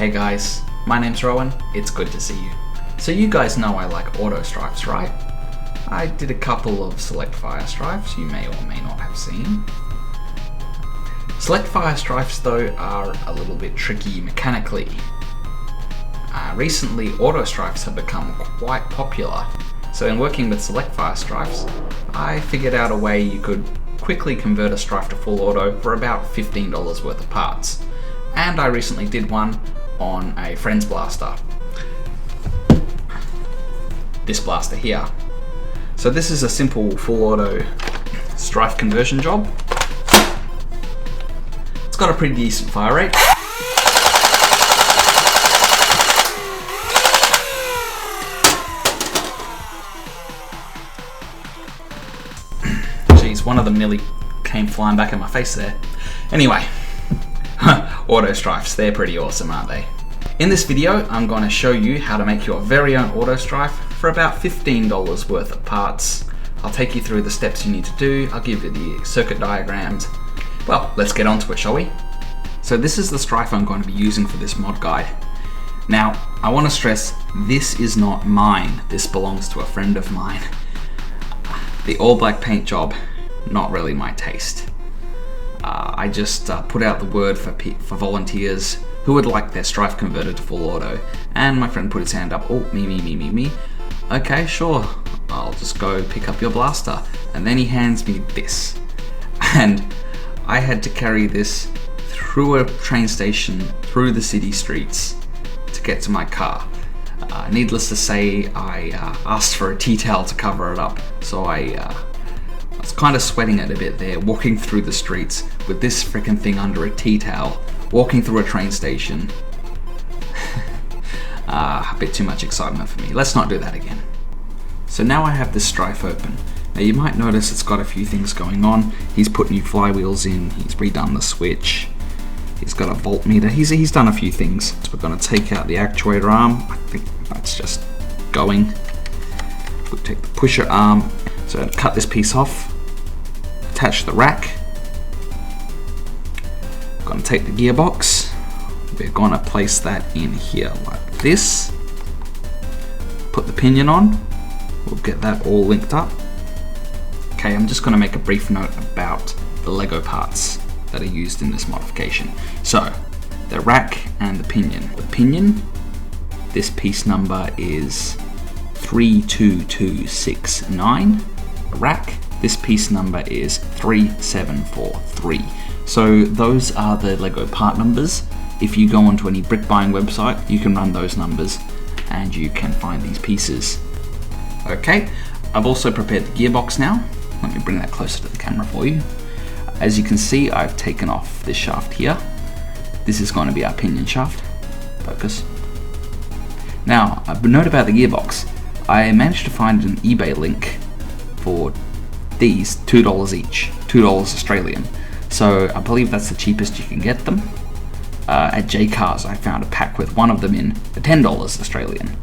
Hey guys, my name's Rowan, it's good to see you. So you guys know I like AutoStrifes, right? I did a couple of select fire strifes you may or may not have seen. Select fire strifes though are a little bit tricky mechanically. Recently AutoStrifes have become quite popular, so in working with select fire strifes, I figured out a way you could quickly convert a strife to full auto for about $15 worth of parts. And I recently did one on a friend's blaster. This blaster here. So this is a simple full auto strife conversion job. It's got a pretty decent fire rate. Jeez, one of them nearly came flying back in my face there. Anyway, AutoStrifes, they're pretty awesome, aren't they? In this video, I'm going to show you how to make your very own AutoStryfe for about $15 worth of parts. I'll take you through the steps you need to do, I'll give you the circuit diagrams. Well, let's get on to it, shall we? So this is the strife I'm going to be using for this mod guide. Now, I want to stress, this is not mine. This belongs to a friend of mine. The all black paint job, not really my taste. I just put out the word for volunteers who would like their strife converted to full auto, and my friend put his hand up. Oh, me. Okay, sure, I'll just go pick up your blaster. And then he hands me this. And I had to carry this through a train station, through the city streets to get to my car. Needless to say, I asked for a tea towel to cover it up, so I was kind of sweating it a bit there, walking through the streets with this freaking thing under a tea towel, walking through a train station. A bit too much excitement for me. Let's not do that again. So now I have this strife open. Now you might notice it's got a few things going on. He's put new flywheels in, he's redone the switch, he's got a voltmeter, he's done a few things. So we're going to take out the actuator arm. I think that's just going. We'll take the pusher arm. So cut this piece off, attach the rack. We're going to take the gearbox. We're going to place that in here like this. Put the pinion on. We'll get that all linked up. Okay, I'm just going to make a brief note about the Lego parts that are used in this modification. So, the rack and the pinion. The pinion, this piece number is 32269. The rack, this piece number is 3743. So those are the Lego part numbers. If you go onto any brick buying website, you can run those numbers and you can find these pieces. Okay, I've also prepared the gearbox now. Let me bring that closer to the camera for you. As you can see, I've taken off this shaft here. This is going to be our pinion shaft. Focus. Now, a note about the gearbox. I managed to find an eBay link for these $2 each, $2 Australian. So I believe that's the cheapest you can get them. At J-Cars I found a pack with one of them in for $10 Australian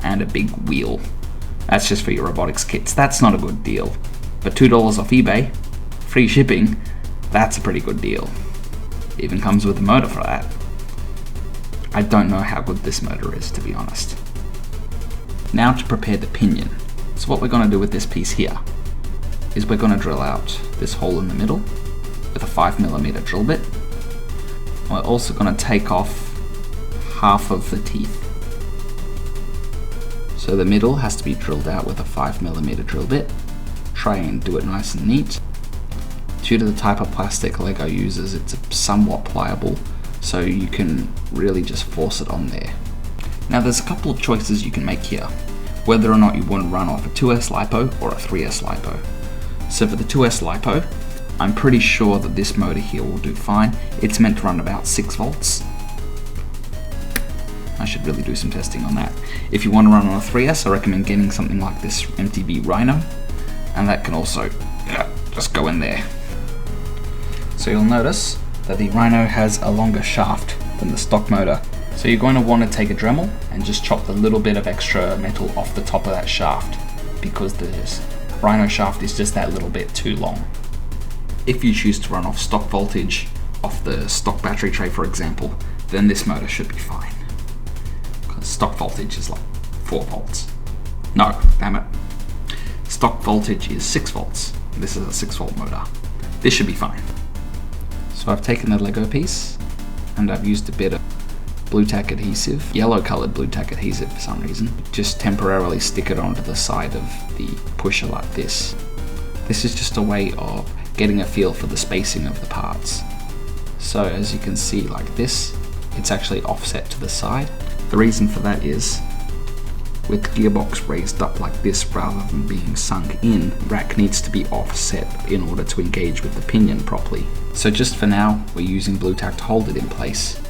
and a big wheel. That's just for your robotics kits. That's not a good deal. But $2 off eBay, free shipping, that's a pretty good deal. Even comes with a motor for that. I don't know how good this motor is, to be honest. Now to prepare the pinion. So what we're going to do with this piece here is we're going to drill out this hole in the middle with a 5mm drill bit. We're also going to take off half of the teeth. So the middle has to be drilled out with a 5mm drill bit. Try and do it nice and neat. Due to the type of plastic Lego uses, it's somewhat pliable, so you can really just force it on there. Now there's a couple of choices you can make here, whether or not you want to run off a 2S LiPo or a 3S LiPo. So for the 2S LiPo, I'm pretty sure that this motor here will do fine. It's meant to run about 6 volts. I should really do some testing on that. If you want to run on a 3S, I recommend getting something like this MTB Rhino, and that can also just go in there. So you'll notice that the Rhino has a longer shaft than the stock motor. So you're going to want to take a Dremel and just chop the little bit of extra metal off the top of that shaft, because the Rhino shaft is just that little bit too long. If you choose to run off stock voltage, off the stock battery tray for example, then this motor should be fine. stock voltage is like 4 volts. No, damn it. Stock voltage is 6 volts. This is a 6 volt motor. This should be fine. So I've taken the Lego piece and I've used a bit of blue tack adhesive, yellow colored blue tack adhesive for some reason. Just temporarily stick it onto the side of the pusher like this. This is just a way of getting a feel for the spacing of the parts. So as you can see like this, it's actually offset to the side. The reason for that is, with Gearbox raised up like this rather than being sunk in, the rack needs to be offset in order to engage with the pinion properly. So just for now, we're using blue tack to hold it in place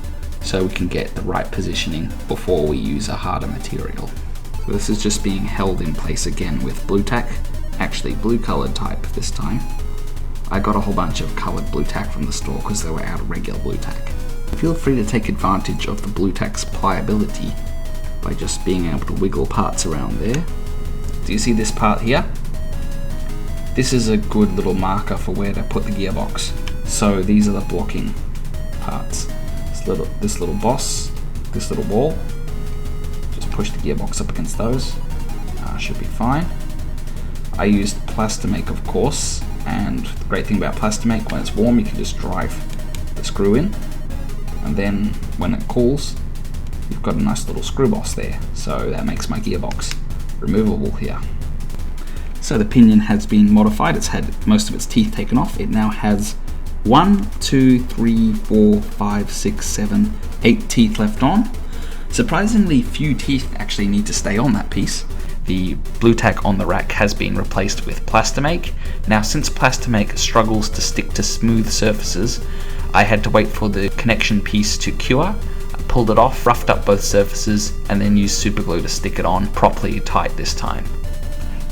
so we can get the right positioning before we use a harder material. So this is just being held in place again with blue tack, actually blue colored type this time. I got a whole bunch of colored blue tack from the store because they were out of regular blue tack. Feel free to take advantage of the blue tack's pliability by just being able to wiggle parts around there. Do you see this part here? This is a good little marker for where to put the gearbox. So these are the blocking parts. This little boss, this little wall. Just push the gearbox up against those. Should be fine. I used Plastamake, of course, and the great thing about Plastamake, when it's warm you can just drive the screw in, and then when it cools you've got a nice little screw boss there, so that makes my gearbox removable here. So the pinion has been modified, it's had most of its teeth taken off. It now has 1, 2, 3, 4, 5, 6, 7, 8 teeth left on. Surprisingly few teeth actually need to stay on that piece. The blue tack on the rack has been replaced with Plastamake. Now since Plastamake struggles to stick to smooth surfaces, I had to wait for the connection piece to cure. I pulled it off, roughed up both surfaces, and then used super glue to stick it on properly tight this time.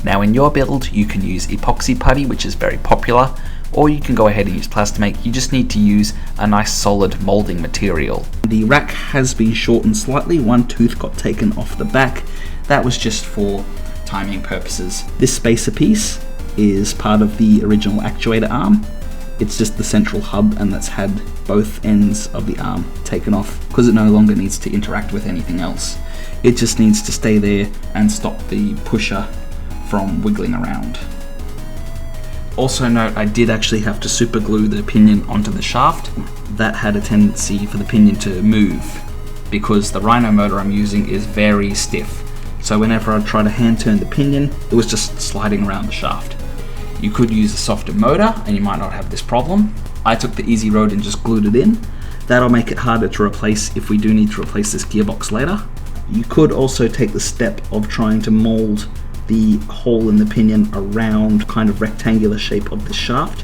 Now in your build you can use epoxy putty, which is very popular, or you can go ahead and use Plastamake. You just need to use a nice solid molding material. The rack has been shortened slightly, one tooth got taken off the back. That was just for timing purposes. This spacer piece is part of the original actuator arm. It's just the central hub, and that's had both ends of the arm taken off because it no longer needs to interact with anything else. It just needs to stay there and stop the pusher from wiggling around. Also note, I did actually have to super glue the pinion onto the shaft. That had a tendency for the pinion to move because the Rhino motor I'm using is very stiff. So whenever I try to hand turn the pinion, it was just sliding around the shaft. You could use a softer motor and you might not have this problem. I took the easy road and just glued it in. That'll make it harder to replace if we do need to replace this gearbox later. You could also take the step of trying to mold the hole in the pinion around kind of rectangular shape of the shaft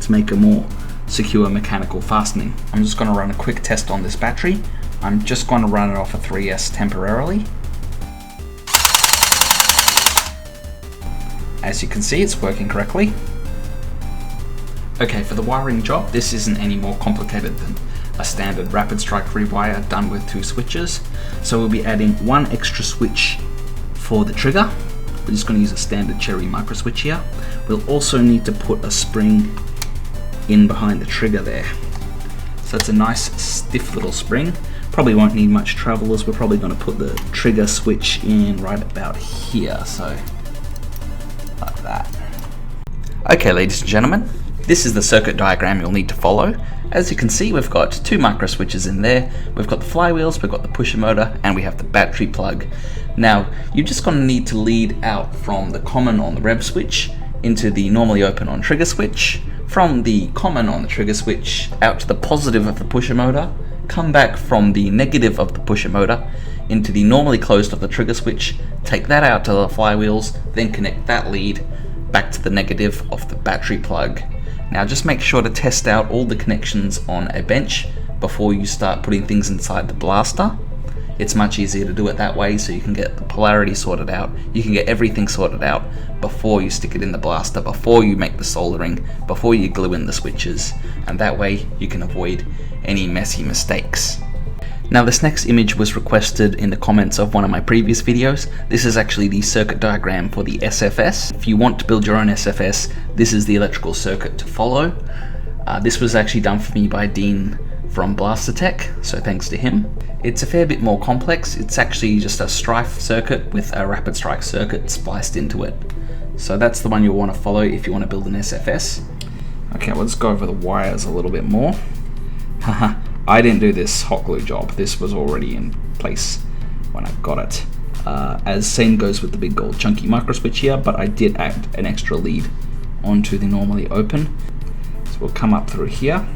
to make a more secure mechanical fastening. I'm just going to run a quick test on this battery. I'm just going to run it off a 3S temporarily. As you can see, it's working correctly. Okay, for the wiring job, this isn't any more complicated than a standard rapid strike rewire done with 2 switches. So we'll be adding 1 extra switch for the trigger. We're just going to use a standard cherry micro switch here. We'll also need to put a spring in behind the trigger there. So it's a nice stiff little spring. Probably won't need much travel, as we're probably going to put the trigger switch in right about here, so like that. Okay, ladies and gentlemen, this is the circuit diagram you'll need to follow. As you can see, we've got 2 micro switches in there. We've got the flywheels, we've got the pusher motor, and we have the battery plug. Now, you're just going to need to lead out from the common on the rev switch into the normally open on trigger switch, from the common on the trigger switch out to the positive of the pusher motor, come back from the negative of the pusher motor into the normally closed of the trigger switch, take that out to the flywheels, then connect that lead back to the negative of the battery plug. Now just make sure to test out all the connections on a bench before you start putting things inside the blaster. It's much easier to do it that way, so you can get the polarity sorted out, you can get everything sorted out before you stick it in the blaster, before you make the soldering, before you glue in the switches, and that way you can avoid any messy mistakes. Now this next image was requested in the comments of one of my previous videos. This is actually the circuit diagram for the SFS. If you want to build your own SFS, this is the electrical circuit to follow. This was actually done for me by Dean from Blastertech, so thanks to him. It's a fair bit more complex. It's actually just a Strife circuit with a Rapid Strike circuit spliced into it. So that's the one you'll want to follow if you want to build an SFS. Okay, let's go over the wires a little bit more. Haha, I didn't do this hot glue job. This was already in place when I got it. As same goes with the big gold chunky microswitch here, but I did add an extra lead onto the normally open. So we'll come up through here.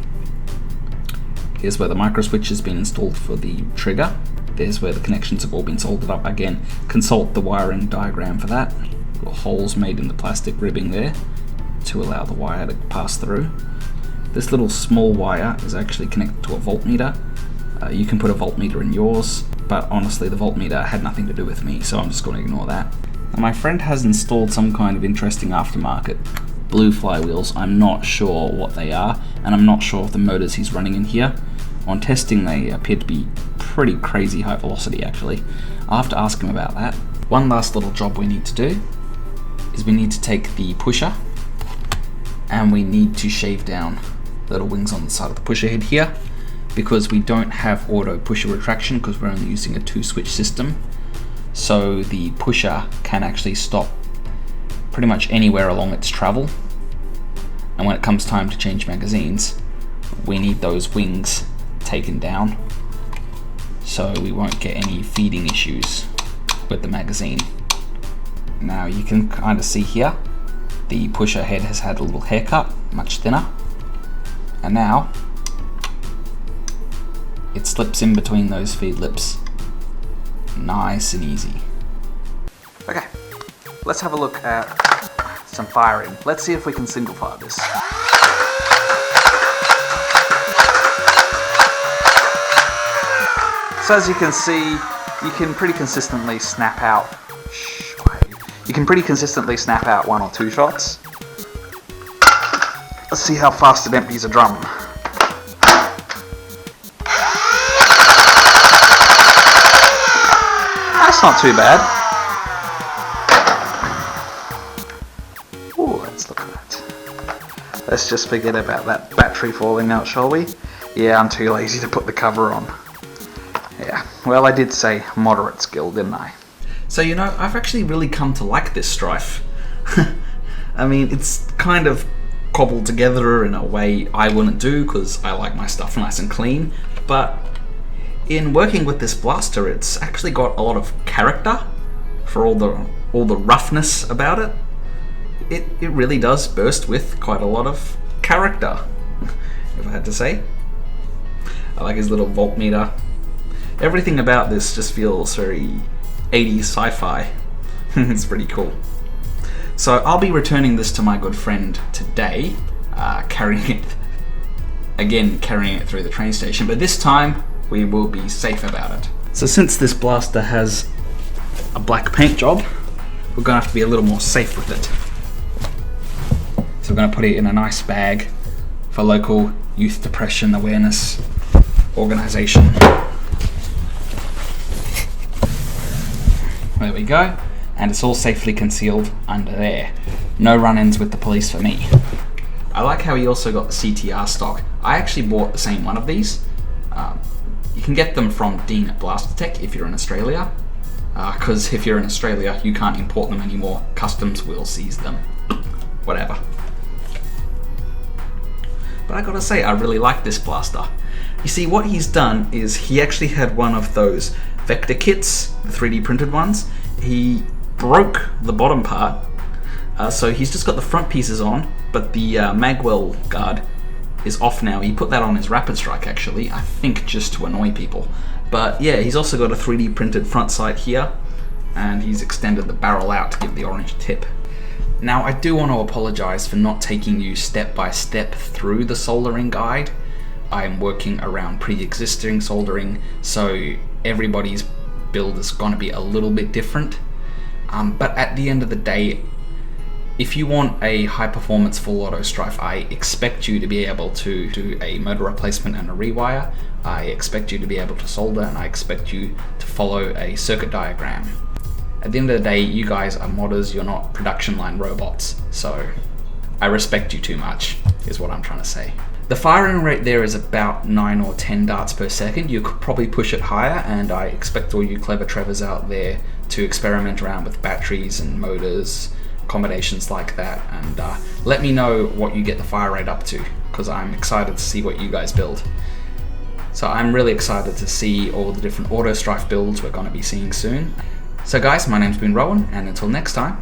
Here's where the microswitch has been installed for the trigger. There's where the connections have all been soldered up. Again, consult the wiring diagram for that. Little holes made in the plastic ribbing there to allow the wire to pass through. This little small wire is actually connected to a voltmeter. You can put a voltmeter in yours, but honestly the voltmeter had nothing to do with me, so I'm just going to ignore that. Now, my friend has installed some kind of interesting aftermarket blue flywheels. I'm not sure what they are, and I'm not sure of the motors he's running in here. On testing, they appear to be pretty crazy high velocity actually. I'll have to ask him about that. One last little job we need to do is we need to take the pusher and we need to shave down little wings on the side of the pusher head here, because we don't have auto pusher retraction because we're only using a 2-switch system. So the pusher can actually stop pretty much anywhere along its travel, and when it comes time to change magazines, we need those wings taken down so we won't get any feeding issues with the magazine. Now you can kind of see here the pusher head has had a little haircut, much thinner, and now it slips in between those feed lips nice and easy. Okay, let's have a look at some firing. Let's see if we can single fire this. So as you can see, you can pretty consistently snap out. You can pretty consistently snap out 1 or 2 shots. Let's see how fast it empties a drum. That's not too bad. Ooh, let's look at that. Let's just forget about that battery falling out, shall we? Yeah, I'm too lazy to put the cover on. Yeah, well, I did say moderate skill, didn't I? So, you know, I've actually really come to like this Strife. I mean, it's kind of cobbled together in a way I wouldn't do because I like my stuff nice and clean, but in working with this blaster, it's actually got a lot of character for all the roughness about it. It really does burst with quite a lot of character, if I had to say. I like his little voltmeter. Everything about this just feels very 80s sci-fi. It's pretty cool. So I'll be returning this to my good friend today, carrying it through the train station, but this time we will be safe about it. So since this blaster has a black paint job, we're gonna have to be a little more safe with it. So we're gonna put it in a nice bag for local youth depression awareness organization. There we go, and it's all safely concealed under there. No run-ins with the police for me. I like how he also got the CTR stock. I actually bought the same one of these. You can get them from Dean at Blastertech if you're in Australia, because if you're in Australia you can't import them anymore. Customs will seize them. Whatever. But I gotta say, I really like this blaster. You see, what he's done is he actually had one of those vector kits, the 3D printed ones. He broke the bottom part, so he's just got the front pieces on, but the magwell guard is off now. He put that on his Rapid Strike actually, I think just to annoy people. But yeah, he's also got a 3D printed front sight here, and he's extended the barrel out to give the orange tip. Now I do want to apologize for not taking you step by step through the soldering guide. I'm working around pre-existing soldering, so everybody's build is going to be a little bit different. But at the end of the day, if you want a high performance full auto Strife, I expect you to be able to do a motor replacement and a rewire. I expect you to be able to solder, and I expect you to follow a circuit diagram. At the end of the day, you guys are modders, you're not production line robots, so I respect you too much, is what I'm trying to say. The firing rate there is about 9 or 10 darts per second. You could probably push it higher, and I expect all you clever Trevors out there to experiment around with batteries and motors, combinations like that, and let me know what you get the fire rate up to, because I'm excited to see what you guys build. So I'm really excited to see all the different AutoStryfe builds we're going to be seeing soon. So guys, my name's been Rowan, and until next time,